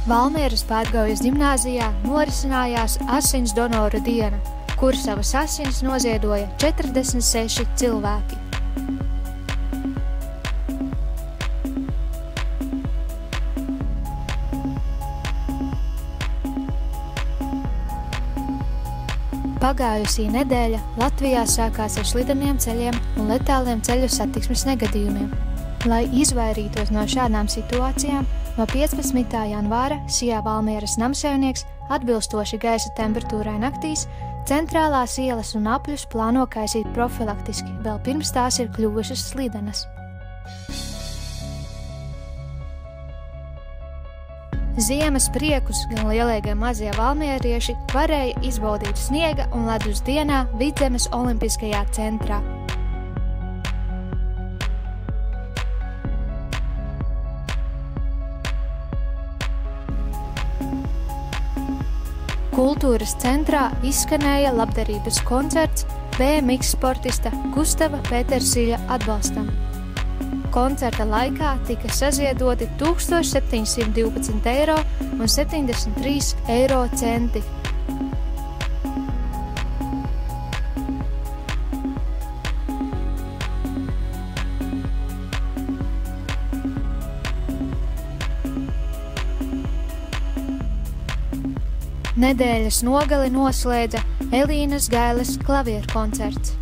Valmieras Pārgaujas ģimnāzijā norisinājās asins donoru diena, kur savas asins noziedoja 46 cilvēki. Pagājusī nedēļa Latvijā sākās ar slideniem ceļiem un letāliem ceļu satiksmes negadījumiem. Lai izvairītos no šādām situācijām, no 15. janvāra Sijā Valmieras namsaimnieks atbilstoši gaisa temperatūrai naktīs centrālās ielas un apļus plāno kaisīt profilaktiski, vēl pirms tās ir kļuvušas slidenas. Ziemas priekus gan lielie, gan mazie valmierieši varēja izbaudīt sniega un ledus dienā Vidzemes olimpiskajā centrā. Kultūras centrā izskanēja labdarības koncerts BMX sportista Gustava Petersiļa atbalstam. Koncerta laikā tika saziedoti 1712 eiro un 73 eiro centi. Nedēļas nogali noslēdza Elīnas Gailes klavieru koncerts.